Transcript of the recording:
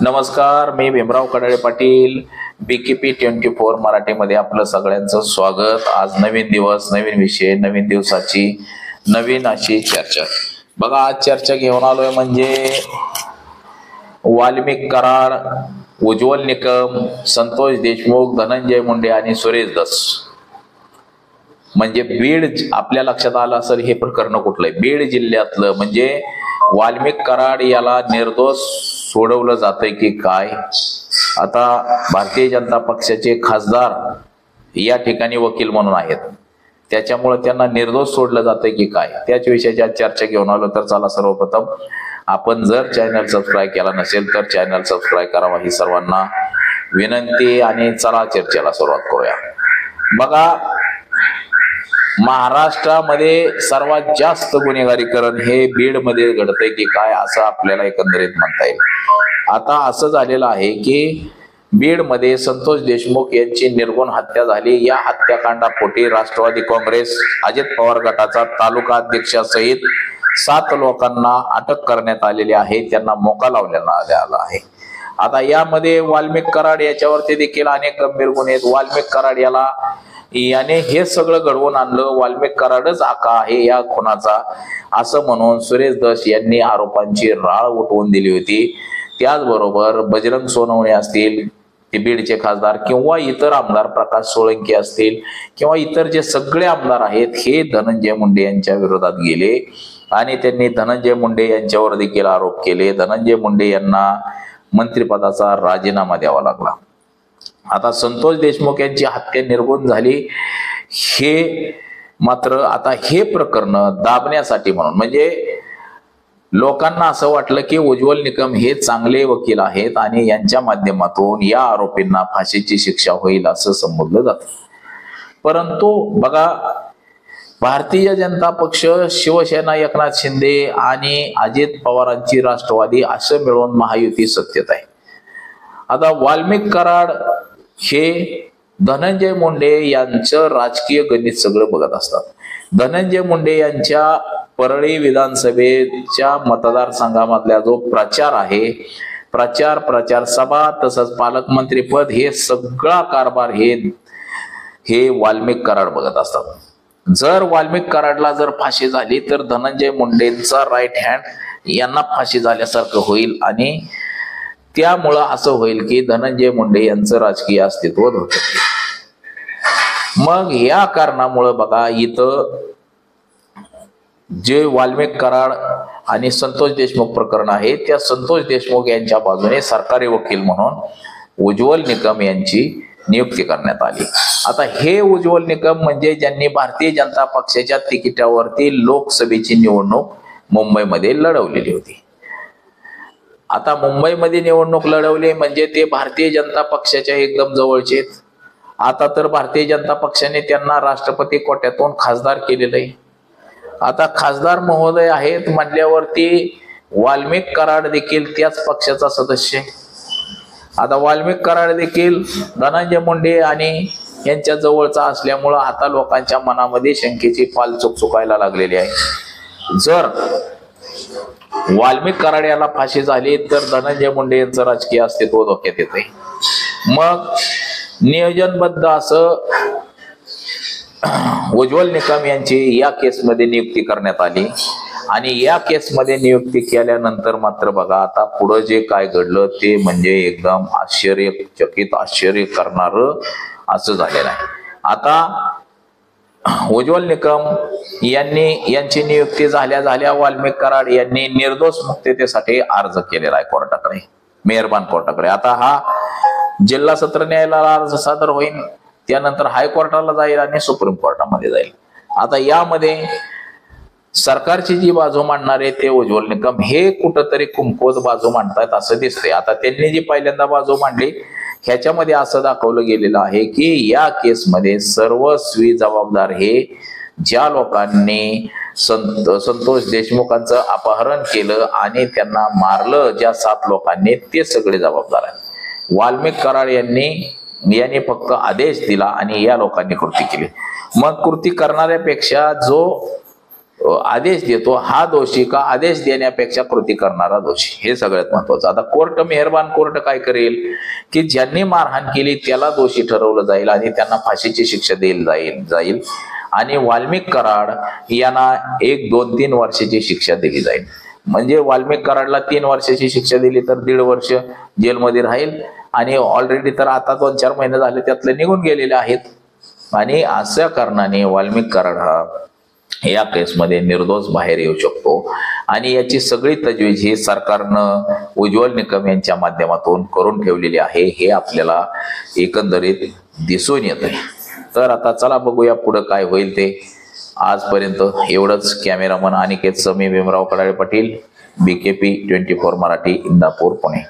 नमस्कार, मी भीमराव कडाळे पाटील, BKP 24 मराठीमध्ये आपलं सगळ्यांचं स्वागत। आज नवीन दिवस, नवीन विषय, नवीन दिवसाची नवीन अशी चर्चा। बघा, आज चर्चा घेऊन आलोय म्हणजे वाल्मिक कराड, उज्ज्वल निकम, संतोष देशमुख, धनंजय मुंडे आणि सुरेश धस। म्हणजे बीड आपल्या लक्षात आलं असेल हे प्रकरण कुठलंय, बीड जिल्ह्यातलं। म्हणजे वाल्मिक कराड याला निर्दोष सोडवलं जातंय की काय? आता भारतीय जनता पक्षाचे खासदार या ठिकाणी वकील म्हणून आहेत, त्याच्यामुळे त्यांना निर्दोष सोडलं जातंय की काय, त्याच विषयाची आज चर्चा घेऊन आलो। तर चला, सर्वप्रथम आपण जर चॅनल सबस्क्राईब केला नसेल तर चॅनल सबस्क्राईब करावा ही सर्वांना विनंती। आणि चला चर्चेला सुरुवात करूया। बघा, महाराष्ट्रामध्ये सर्वात जास्त गुन्हेगारीकरण हे बीडमध्ये घडतंय की काय असं आपल्याला एकंदरीत म्हणता येईल। आता असं झालेलं आहे की बीडमध्ये संतोष देशमुख यांची निर्गुण हत्या झाली। या हत्याकांडापोटी राष्ट्रवादी काँग्रेस अजित पवार गटाचा तालुका अध्यक्षासहित 7 लोकांना अटक करण्यात आलेली आहे, त्यांना मोका लावण्यात आला आहे। आता यामध्ये वाल्मिक कराड याच्यावरती देखील अनेक गंभीर गुन्हे आहेत। वाल्मिक कराड याने हे सगळं घडवून आणलं, वाल्मिक कराडच आका आहे या खुनाचा, असं म्हणून सुरेश धस यांनी आरोपांची राळ उठवून दिली होती। त्याचबरोबर बजरंग सोनवणे असतील, ते बीडचे खासदार, किंवा इतर आमदार प्रकाश सोळंकी असतील, किंवा इतर जे सगळे आमदार आहेत, हे धनंजय मुंडे यांच्या विरोधात गेले आणि त्यांनी धनंजय मुंडे यांच्यावर देखील आरोप केले। धनंजय मुंडे यांना मंत्रिपदाचा राजीनामा द्यावा लागला। आता संतोष देशमुख यांची हत्या निर्गुण झाली, हे मात्र आता हे प्रकरण दाबण्यासाठी म्हणून, म्हणजे लोकांना असं वाटलं की उज्ज्वल निकम हे चांगले वकील आहेत आणि यांच्या माध्यमातून या आरोपींना फाशीची शिक्षा होईल असं संबोधलं जातं। परंतु बघा, भारतीय जनता पक्ष, शिवसेना, एकनाथ शिंदे आणि अजित पवारांची राष्ट्रवादी असं मिळून महायुती सत्तेत आहे। आता वाल्मिक कराड हे धनंजय मुंडे यांचं राजकीय गणित सगळं बघत असतात। धनंजय मुंडे यांच्या परळी विधानसभेच्या मतदारसंघामधला जो प्रचार आहे, प्रचार सभा, तसंच पालकमंत्री पद, हे सगळा कारभार हे वाल्मिक कराड बघत असतात। जर वाल्मिक कराडला जर फाशी झाली तर धनंजय मुंडेंचा राईट हँड यांना फाशी झाल्यासारखं होईल आणि त्यामुळं असं होईल की धनंजय मुंडे यांचं राजकीय अस्तित्व धोक्यात येईल। मग या कारणामुळं बघा, इथं जे वाल्मिक कराड आणि संतोष देशमुख प्रकरण आहे, त्या संतोष देशमुख यांच्या बाजूने सरकारी वकील म्हणून उज्ज्वल निकम यांची नियुक्ती करण्यात आली। आता हे उज्ज्वल निकम म्हणजे ज्यांनी भारतीय जनता पक्षाच्या तिकिटावरती लोकसभेची निवडणूक मुंबईमध्ये लढवलेली होती। आता मुंबईमध्ये निवडणूक लढवली म्हणजे ते भारतीय जनता पक्षाच्या एकदम जवळचे। आता तर भारतीय जनता पक्षाने त्यांना राष्ट्रपती कोट्यातून खासदार केलेलं आहे। आता खासदार महोदय आहेत म्हणल्यावरती वाल्मिक कराड देखील त्याच पक्षाचा सदस्य आहे। आता वाल्मिक कराड देखील धनंजय मुंडे आणि यांच्या जवळचा असल्यामुळं आता लोकांच्या मनामध्ये शंकेची पाल चुकायला लागलेली आहे। जर वाल्मिक कराड याला फाशी झाली तर धनंजय मुंडे यांचं राजकीय अस्तित्व धोक्यात येते। मग नियोजनबद्ध असं उज्ज्वल निकम यांची या केसमध्ये नियुक्ती करण्यात आली आणि या केसमध्ये नियुक्ती केल्यानंतर मात्र बघा, आता पुढे जे काय घडलं ते म्हणजे एकदम आश्चर्यचकित, आश्चर्य करणारं असं झालेलं आहे। आता उज्ज्वल निकम यांची नियुक्ती झाल्या वाल्मिक कराड यांनी निर्दोष मुक्ततेसाठी अर्ज केलेला आहे कोर्टाकडे, मेहरबान कोर्टाकडे। आता हा जिल्हा सत्र न्यायालयाला अर्ज सादर होईल, त्यानंतर हायकोर्टाला जाईल आणि सुप्रीम कोर्टामध्ये जाईल। आता यामध्ये सरकारची जी बाजू मांडणारे ते उज्ज्वल निकम हे कुठंतरी कुमकुवत बाजू मांडतात असं दिसतंय। आता त्यांनी जी पहिल्यांदा बाजू मांडली ह्याच्यामध्ये असं दाखवलं गेलेलं आहे की या केसमध्ये सर्वस्वी जबाबदार हे ज्या लोकांनी संतोष देशमुखांचं अपहरण केलं आणि त्यांना मारलं, ज्या 7 लोकांनी, ते सगळे जबाबदार आहेत। वाल्मिक कराड यांनी फक्त आदेश दिला आणि या लोकांनी कृती केली। मग कृती करणाऱ्यापेक्षा जो आदेश देतो हा दोषी का आदेश देण्यापेक्षा कृती करणारा दोषी, हे सगळ्यात महत्वाचं. आता कोर्ट, मेहरबान कोर्ट काय करेल की ज्यांनी मारहाण केली त्याला दोषी ठरवलं जाईल आणि त्यांना फाशीची शिक्षा दिली जाईल आणि वाल्मिक कराड यांना 1, 2, 3 वर्षाची शिक्षा दिली जाईल. म्हणजे वाल्मिक कराडला 3 वर्षाची शिक्षा दिली तर 1.5 वर्ष जेलमध्ये राहील आणि ऑलरेडी तर आता 2-4 महिने झाले त्यातले निघून गेलेले आहेत. आणि अशा कारणाने वाल्मिक कराड हा या केसमध्ये निर्दोष बाहेर येऊ शकतो आणि याची सगळी तजवीज ही सरकारनं उज्ज्वल निकम यांच्या माध्यमातून करून ठेवलेली आहे, हे आपल्याला एकंदरीत दिसून येत आहे. तर आता चला बघूया पुढे काय होईल ते. आजपर्यंत एवढंच. कॅमेरामन अनिकेत समी, भीमराव कडाळे पाटील, BKP 24 मराठी, इंदापूर, पुणे.